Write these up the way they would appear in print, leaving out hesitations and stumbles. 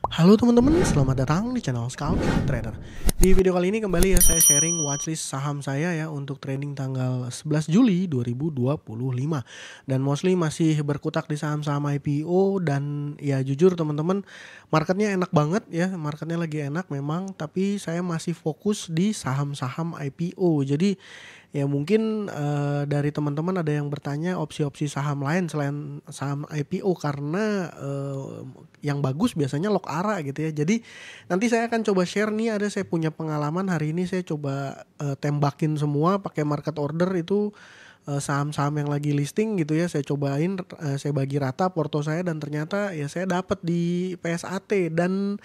Halo teman-teman, selamat datang di channel Scalping Trader. Di video kali ini kembali ya saya sharing watchlist saham saya ya untuk trading tanggal 11 Juli 2025. Dan mostly masih berkutak di saham-saham IPO dan ya jujur teman-teman, marketnya enak banget ya, marketnya lagi enak memang, tapi saya masih fokus di saham-saham IPO. Jadi ya mungkin dari teman-teman ada yang bertanya opsi-opsi saham lain selain saham IPO karena yang bagus biasanya lok ara gitu ya. Jadi nanti saya akan coba share nih, ada saya punya pengalaman hari ini saya coba tembakin semua pakai market order itu saham-saham yang lagi listing gitu ya. Saya cobain, saya bagi rata porto saya dan ternyata ya saya dapat di PSAT dan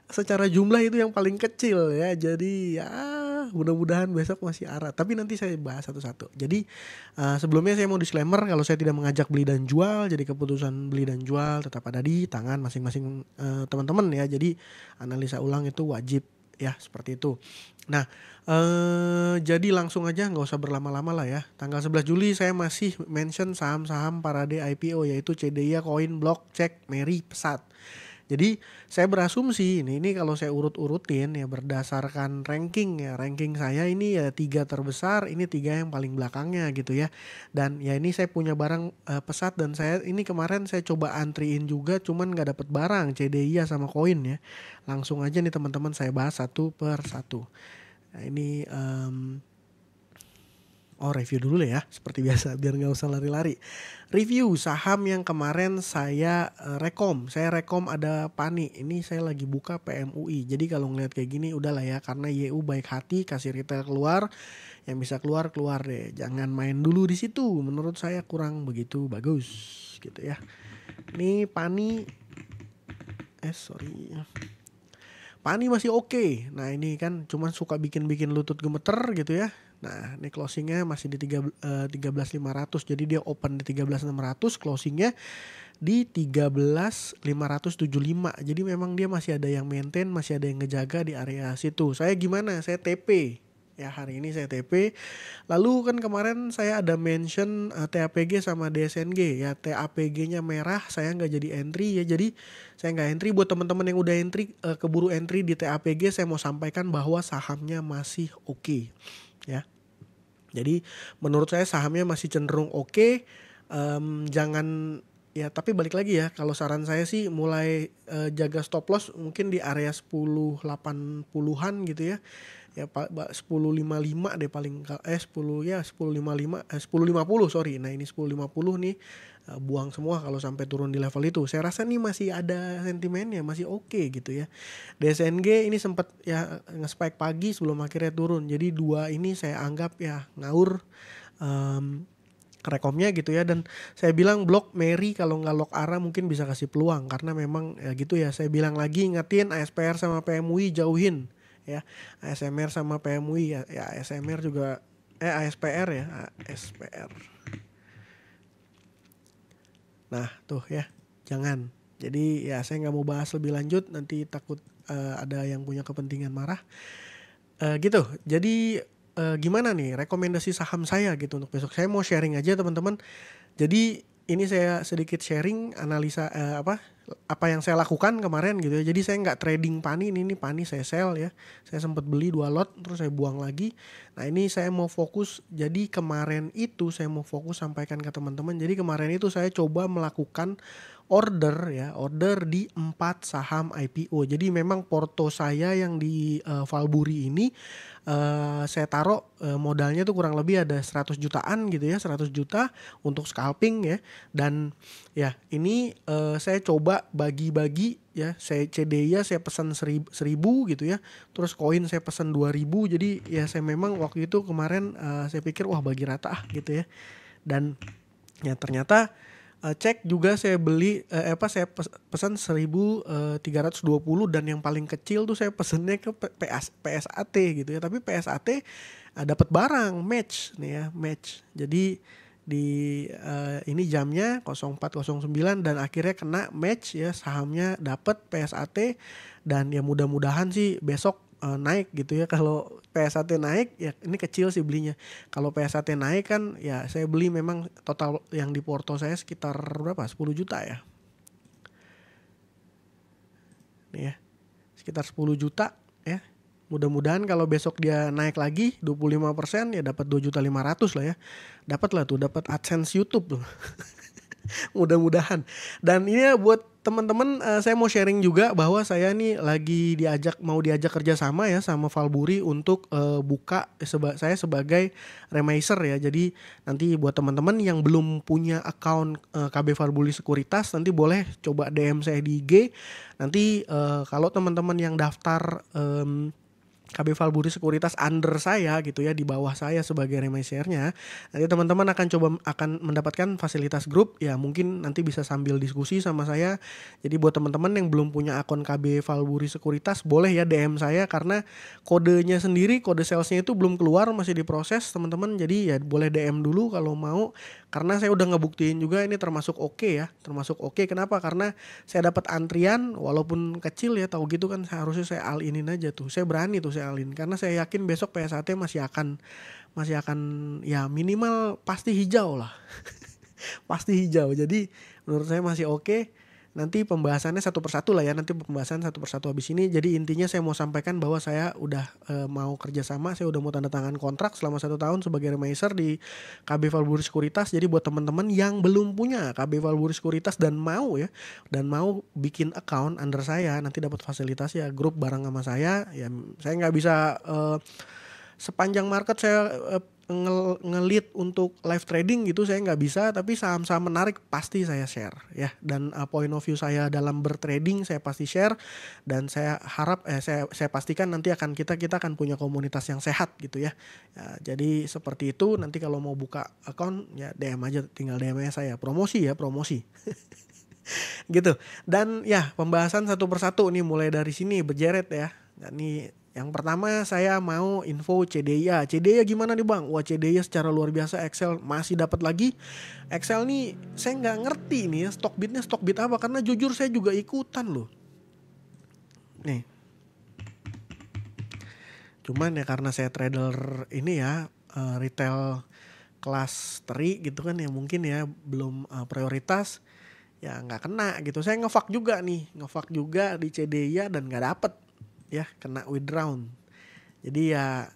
secara jumlah itu yang paling kecil ya. Jadi ya mudah-mudahan besok masih arah. Tapi nanti saya bahas satu-satu. Jadi sebelumnya saya mau disclaimer kalau saya tidak mengajak beli dan jual. Jadi keputusan beli dan jual tetap ada di tangan masing-masing teman-teman ya. Jadi analisa ulang itu wajib ya, seperti itu. Nah, jadi langsung aja nggak usah berlama-lama lah ya. Tanggal 11 Juli saya masih mention saham-saham parade IPO yaitu CDIA, Koin, Block, Cek, Meri, Pesat. Jadi saya berasumsi ini kalau saya urut-urutin ya berdasarkan ranking ya, ranking saya ini ya 3 terbesar, ini 3 yang paling belakangnya gitu ya. Dan ya ini saya punya barang Pesat dan saya ini kemarin saya coba antriin juga cuman nggak dapet barang CDIA sama Koin ya. Langsung aja nih teman-teman saya bahas satu per satu. Nah ini review dulu ya, seperti biasa biar nggak usah lari-lari. Review saham yang kemarin saya rekom. Saya rekom ada Pani. Ini saya lagi buka PMUI. Jadi kalau ngeliat kayak gini udahlah ya, karena YU baik hati kasih retail keluar, yang bisa keluar keluar deh. Jangan main dulu di situ. Menurut saya kurang begitu bagus gitu ya. Ini Pani sorry. Pani masih oke. Nah ini kan cuman suka bikin lutut gemeter gitu ya. Nah ini closingnya masih di 13.500. Jadi dia open di 13.600, closingnya di 13.575. Jadi memang dia masih ada yang maintain, masih ada yang ngejaga di area situ. Saya gimana? Saya TP. Ya hari ini saya TP. Lalu kan kemarin saya ada mention TAPG sama DSNG ya. TAPG-nya merah, saya nggak jadi entry ya. Jadi saya nggak entry. Buat teman-teman yang udah entry, keburu entry di TAPG, saya mau sampaikan bahwa sahamnya masih oke ya. Jadi menurut saya sahamnya masih cenderung oke. Jangan ya, tapi balik lagi ya, kalau saran saya sih mulai jaga stop loss mungkin di area 10.80-an gitu ya. Ya 10.55 deh paling 10 ya 10.55 10.50 sorry. Nah ini 10.50 nih, buang semua kalau sampai turun di level itu. Saya rasa nih masih ada sentimennya, masih oke gitu ya. DSNG ini sempat ya nge-spike pagi sebelum akhirnya turun. Jadi dua ini saya anggap ya ngaur rekomnya gitu ya. Dan saya bilang Block Meri kalau nggak lock ara mungkin bisa kasih peluang karena memang ya gitu ya. Saya bilang lagi ingetin ASPR sama PMUI jauhin ya. ASMR sama PMUI ya ASMR juga ASPR ya, ASPR. Nah tuh ya, jangan. Jadi ya saya nggak mau bahas lebih lanjut, nanti takut ada yang punya kepentingan marah. Gitu. Jadi gimana nih rekomendasi saham saya gitu untuk besok. Saya mau sharing aja teman-teman. Jadi ini saya sedikit sharing analisa apa yang saya lakukan kemarin gitu ya. Jadi saya nggak trading Pani, ini Pani saya sell ya. Saya sempat beli 2 lot terus saya buang lagi. Nah ini saya mau fokus. Jadi kemarin itu saya mau fokus sampaikan ke teman-teman. Jadi kemarin itu saya coba melakukan order ya, order di 4 saham IPO. Jadi memang porto saya yang di Valburi ini saya taruh modalnya tuh kurang lebih ada 100 jutaan gitu ya, 100 juta untuk scalping ya. Dan ya ini saya coba bagi-bagi ya. Saya CDIA saya pesan 1000 gitu ya. Terus koin saya pesan 2000. Jadi ya saya memang waktu itu kemarin saya pikir wah bagi rata gitu ya. Dan ya ternyata cek juga saya beli saya pesan 1320 dan yang paling kecil tuh saya pesennya ke PSAT gitu ya. Tapi PSAT dapat barang match nih ya, match. Jadi di ini jamnya 04.09 dan akhirnya kena match ya, sahamnya dapat PSAT. Dan ya mudah-mudahan sih besok naik gitu ya. Kalau PSAT naik ya ini kecil sih belinya. Kalau PSAT naik kan ya saya beli memang total yang di porto saya sekitar berapa? 10 juta ya. nih ya. Sekitar 10 juta ya. Mudah-mudahan kalau besok dia naik lagi 25% ya dapat 2.500.000 lah ya. Dapat lah tuh, dapat AdSense YouTube tuh. Mudah-mudahan. Dan ini ya buat teman-teman, saya mau sharing juga bahwa saya nih lagi mau diajak kerja sama ya sama Valburi untuk buka saya sebagai remiser ya. Jadi nanti buat teman-teman yang belum punya account KB Valburi Sekuritas, nanti boleh coba DM saya di IG. Nanti kalau teman-teman yang daftar KB Valburi Sekuritas under saya gitu ya, di bawah saya sebagai remisernya, nanti teman-teman akan mendapatkan fasilitas grup ya, mungkin nanti bisa sambil diskusi sama saya. Jadi buat teman-teman yang belum punya akun KB Valburi Sekuritas, boleh ya DM saya, karena kodenya sendiri, kode salesnya itu belum keluar, masih diproses teman-teman. Jadi ya boleh DM dulu kalau mau, karena saya udah ngebuktiin juga ini termasuk oke ya, termasuk oke. Kenapa? Karena saya dapat antrian walaupun kecil ya, tahu gitu kan, harusnya saya all-in aja tuh. Saya berani tuh saya all-in karena saya yakin besok PSAT masih akan ya minimal pasti hijau lah. Pasti hijau. Jadi menurut saya masih oke. Nanti pembahasannya satu persatu lah ya. Nanti pembahasan satu persatu habis ini. Jadi intinya saya mau sampaikan bahwa saya udah mau kerjasama. Saya udah mau tanda tangan kontrak selama 1 tahun sebagai remiser di KB Valburi Sekuritas. Jadi buat teman-teman yang belum punya KB Valburi Sekuritas dan mau bikin account under saya, nanti dapat fasilitas ya, grup bareng sama saya. Ya saya nggak bisa sepanjang market saya nge-lead untuk live trading gitu, saya nggak bisa, tapi saham-saham menarik pasti saya share ya. Dan point of view saya dalam bertrading saya pasti share, dan saya harap saya pastikan nanti kita akan punya komunitas yang sehat gitu ya. Jadi seperti itu. Nanti kalau mau buka account ya DM aja, tinggal DM aja saya, promosi gitu. Dan ya pembahasan satu persatu nih, mulai dari sini berjeret ya. Dan nih yang pertama saya mau info CDIA. CDIA gimana nih bang? Wah, CDIA secara luar biasa, Excel masih dapat lagi. Excel nih saya nggak ngerti nih ya, stock bid apa, karena jujur saya juga ikutan loh. Nih. Cuman ya karena saya trader ini ya, retail kelas teri gitu kan, ya mungkin ya belum prioritas, ya nggak kena gitu. Saya ngefak juga di CDIA dan nggak dapet ya, kena withdraw. Jadi ya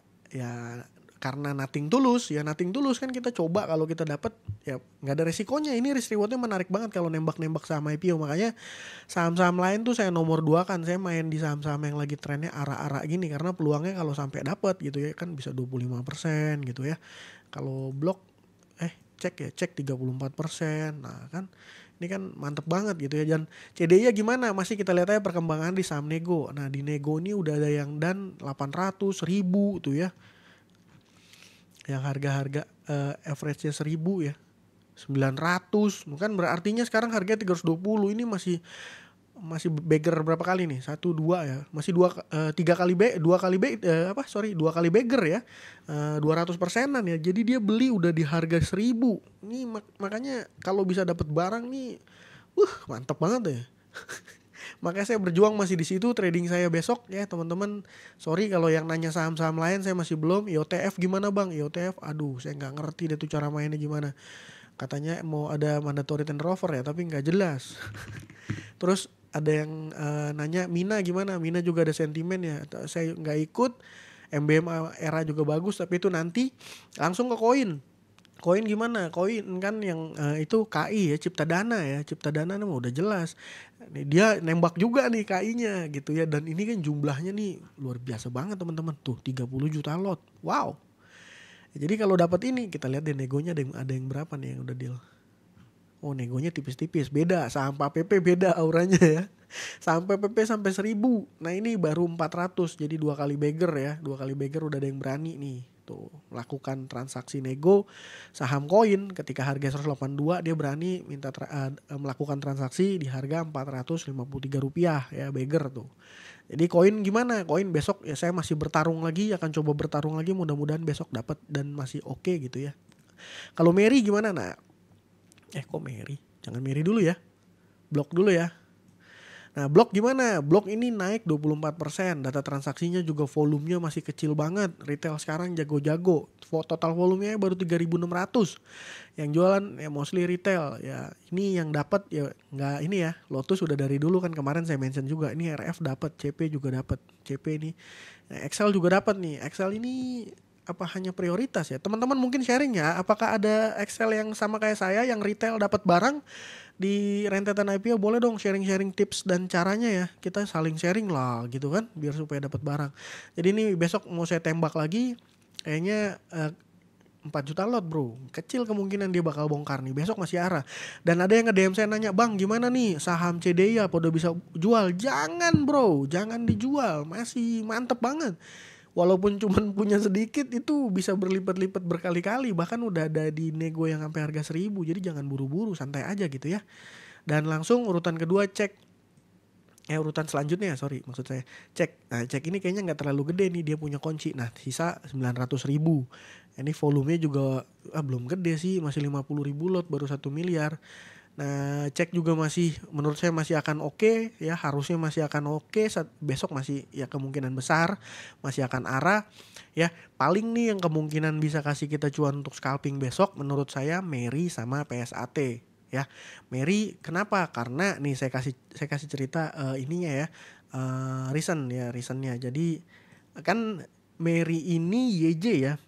karena nothing tulus kan, kita coba, kalau kita dapat ya nggak ada resikonya. Ini risk rewardnya menarik banget kalau nembak saham IPO. Makanya saham-saham lain tuh saya nomor 2 kan, saya main di saham-saham yang lagi trennya arah-arah gini, karena peluangnya kalau sampai dapat gitu ya kan bisa 25% gitu ya. Kalau blok cek 34%. Nah kan ini kan mantep banget gitu ya. Dan CDI-nya gimana? Masih kita lihat aja perkembangan di saham nego. Nah di nego ini udah ada yang dan 800, 1000 tuh ya. Yang harga-harga average-nya 1000 ya. 900. Bukan berartinya sekarang harganya 320. Ini masih beggar berapa kali nih? 1, 2 ya. Masih 2 kali beggar ya. 200%-an ya. Jadi dia beli udah di harga 1000. Ini makanya kalau bisa dapat barang nih, mantap banget ya. Makanya saya berjuang masih di situ, trading saya besok ya teman-teman. Sorry kalau yang nanya saham-saham lain, saya masih belum. IOTF gimana bang? IOTF aduh saya nggak ngerti deh tuh cara mainnya gimana. Katanya mau ada mandatory tender offer ya, tapi nggak jelas. Terus ada yang nanya Mina gimana? Mina juga ada sentimen ya. Saya nggak ikut. MBM era juga bagus, tapi itu nanti. Langsung ke koin. Koin gimana? Koin kan yang itu KI ya, Cipta Dana ya. Cipta Dana mah udah jelas. Nih, dia nembak juga nih KI-nya gitu ya. Dan ini kan jumlahnya nih luar biasa banget teman-teman. Tuh 30 juta lot. Wow. Jadi kalau dapat ini kita lihat deh negonya ada yang berapa nih yang udah deal. Oh negonya tipis-tipis, beda. Saham PPP beda auranya ya. Saham PPP sampai 1000. Nah ini baru 400, jadi 2 kali beggar ya. 2 kali beggar udah ada yang berani nih. Tuh melakukan transaksi nego saham koin ketika harga 182, dia berani melakukan transaksi di harga Rp453 ya, beggar tuh. Jadi koin gimana? Koin besok ya saya masih bertarung lagi, akan coba bertarung lagi, mudah-mudahan besok dapat dan masih oke gitu ya. Kalau Mary gimana? Nah, kok Mary? Jangan Mary dulu ya. Blok dulu ya. Nah, Block gimana? Block ini naik 24%. Data transaksinya juga volumenya masih kecil banget. Retail sekarang jago-jago. Total volumenya baru 3.600. Yang jualan ya mostly retail. Ya, ini yang dapat ya nggak ini ya. Lotus sudah dari dulu kan, kemarin saya mention juga. Ini RF dapat, CP juga dapat. CP ini. Nah, Excel juga dapat nih. Excel ini apa hanya prioritas ya? Teman-teman mungkin sharing ya. Apakah ada Excel yang sama kayak saya yang retail dapat barang di rentetan IPO? Boleh dong sharing-sharing tips dan caranya ya. Kita saling sharing lah gitu kan, biar supaya dapat barang. Jadi ini besok mau saya tembak lagi. Kayaknya 4 juta lot bro. Kecil kemungkinan dia bakal bongkar nih. Besok masih arah. Dan ada yang nge-DM saya nanya, "Bang gimana nih saham CDIA pada bisa jual?" Jangan bro, jangan dijual. Masih mantep banget. Walaupun cuman punya sedikit itu bisa berlipat-lipat berkali-kali. Bahkan udah ada di nego yang sampai harga 1.000. Jadi jangan buru-buru, santai aja gitu ya. Dan langsung urutan kedua urutan selanjutnya sorry maksud saya cek. Nah cek ini kayaknya gak terlalu gede nih, dia punya kunci. Nah sisa 900.000. Ini volumenya juga belum gede sih, masih 50.000 lot, baru 1 miliar. Nah cek juga masih menurut saya masih akan oke ya, harusnya masih akan oke. Besok masih ya kemungkinan besar masih akan arah ya. Paling nih yang kemungkinan bisa kasih kita cuan untuk scalping besok menurut saya Meri sama PSAT ya. Meri kenapa? Karena nih saya kasih cerita ininya ya, reasonnya. Jadi kan Meri ini YJ ya.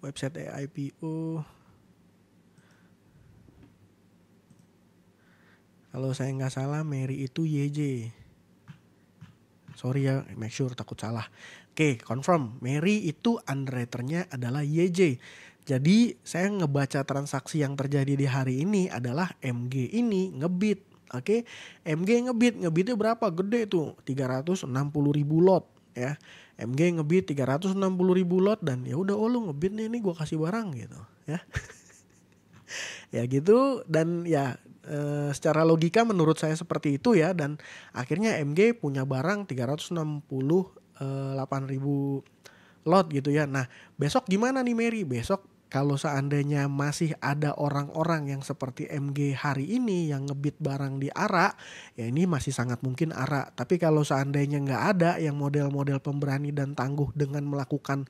Website IPO. Kalau saya nggak salah Meri itu YJ. Sorry ya, make sure takut salah. Oke, confirm. Meri itu underwriternya adalah YJ. Jadi saya ngebaca transaksi yang terjadi di hari ini adalah MG ini ngebit. Oke, MG ngebitnya berapa? Gede tuh, 360.000 lot ya. MG ngebit 360.000 lot dan ya udah lu ngebit nih gue kasih barang gitu ya. Ya gitu. Dan ya secara logika menurut saya seperti itu ya. Dan akhirnya MG punya barang 368.000 lot gitu ya. Nah besok gimana nih Meri? Besok kalau seandainya masih ada orang-orang yang seperti MG hari ini yang ngebit barang di ARA, ya ini masih sangat mungkin ARA. Tapi kalau seandainya nggak ada yang model-model pemberani dan tangguh dengan melakukan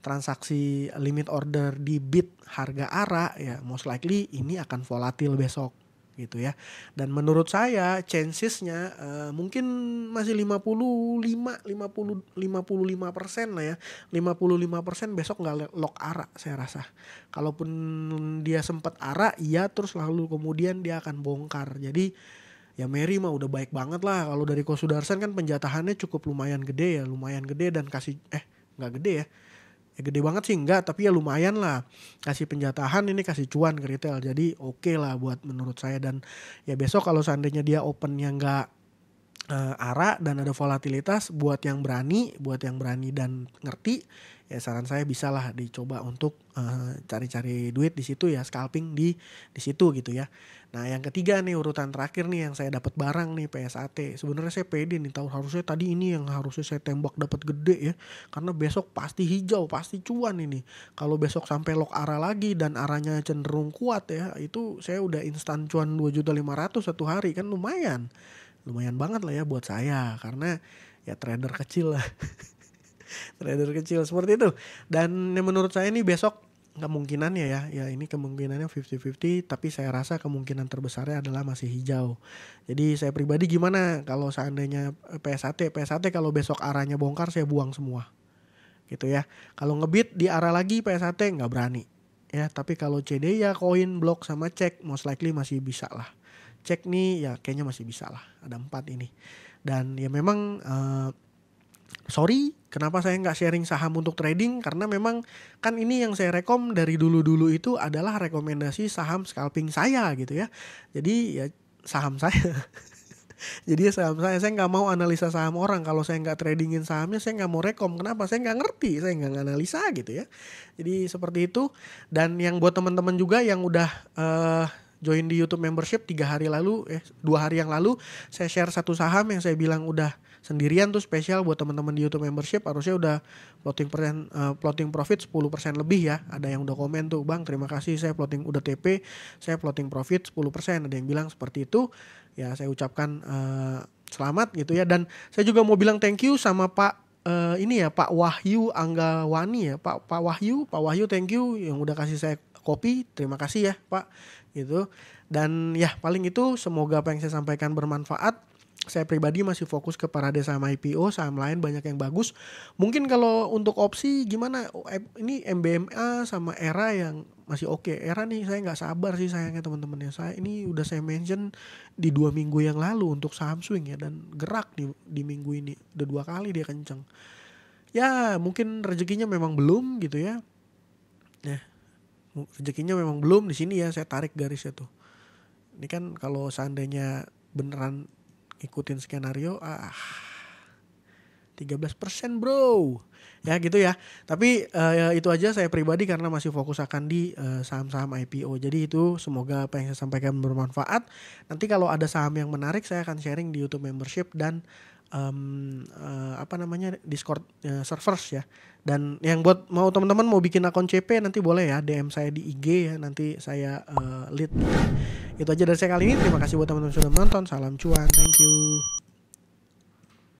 transaksi limit order di bid harga ARA, ya most likely ini akan volatil besok gitu ya. Dan menurut saya chancesnya mungkin masih 55% lah ya. 55% besok nggak lock ARA saya rasa. Kalaupun dia sempat ARA iya, terus lalu kemudian dia akan bongkar. Jadi ya Meri mah udah baik banget lah. Kalau dari Ko Sudarsan kan penjatahannya cukup lumayan gede dan kasih nggak gede ya. Gede banget sih enggak, tapi ya lumayan lah. Kasih penjatahan ini kasih cuan ke retail. Jadi oke lah buat menurut saya. Dan ya besok kalau seandainya dia opennya enggak ARA dan ada volatilitas, buat yang berani dan ngerti, ya saran saya bisa lah dicoba untuk cari-cari duit di situ ya, scalping di situ gitu ya. Nah yang ketiga nih, urutan terakhir nih yang saya dapat barang nih PSAT. Sebenarnya saya pede nih, tahu harusnya tadi ini yang harusnya saya tembak dapat gede ya, karena besok pasti hijau, pasti cuan ini. Kalau besok sampai lock ARA lagi dan arahnya cenderung kuat ya, itu saya udah instan cuan 2.500.000 satu hari, kan lumayan banget lah ya buat saya, karena ya trader kecil lah. Trader kecil seperti itu. Dan menurut saya ini besok kemungkinannya ya ini kemungkinannya 50-50, tapi saya rasa kemungkinan terbesarnya adalah masih hijau. Jadi saya pribadi gimana kalau seandainya PSAT kalau besok arahnya bongkar saya buang semua gitu ya. Kalau ngebit di arah lagi PSAT nggak berani ya. Tapi kalau CDIA, koin, blok sama cek most likely masih bisa lah. Cek nih ya kayaknya masih bisa lah, ada 4 ini. Dan ya memang sorry kenapa saya nggak sharing saham untuk trading, karena memang kan ini yang saya rekom dari dulu itu adalah rekomendasi saham scalping saya gitu ya. Jadi ya saham saya. Jadi saham saya nggak mau analisa saham orang. Kalau saya nggak tradingin sahamnya saya nggak mau rekom. Kenapa? Saya nggak ngerti, saya nggak analisa gitu ya. Jadi seperti itu. Dan yang buat teman-teman juga yang udah join di YouTube membership 2 hari yang lalu saya share satu saham yang saya bilang udah sendirian tuh spesial buat teman-teman di YouTube membership harusnya udah floating profit 10% lebih ya. Ada yang udah komen tuh, "Bang, terima kasih saya floating udah TP, saya floating profit 10%." Ada yang bilang seperti itu. Ya, saya ucapkan selamat gitu ya. Dan saya juga mau bilang thank you sama ini ya, Pak Wahyu Anggawani ya. Pak Wahyu thank you yang udah kasih saya kopi. Terima kasih ya, Pak. Gitu. Dan ya paling itu, semoga apa yang saya sampaikan bermanfaat. Saya pribadi masih fokus ke Parade saham IPO, saham lain banyak yang bagus. Mungkin kalau untuk opsi gimana? Ini MBMA sama ERA yang masih oke. ERA nih saya nggak sabar sih sayangnya teman-teman ya. Saya ini udah saya mention di 2 minggu yang lalu untuk saham swing ya, dan gerak di minggu ini udah 2 kali dia kenceng. Ya mungkin rezekinya memang belum gitu ya. Ya rezekinya memang belum di sini ya, saya tarik garisnya tuh. Ini kan kalau seandainya beneran ikutin skenario 13% bro. Ya gitu ya. Tapi itu aja saya pribadi karena masih fokus akan di saham-saham IPO. Jadi itu semoga apa yang saya sampaikan bermanfaat. Nanti kalau ada saham yang menarik saya akan sharing di YouTube membership dan Discord servers ya. Dan yang buat teman-teman mau bikin akun CP nanti boleh ya DM saya di IG ya, nanti saya lead. Itu aja dari saya kali ini. Terima kasih buat teman-teman sudah menonton. Salam cuan. Thank you.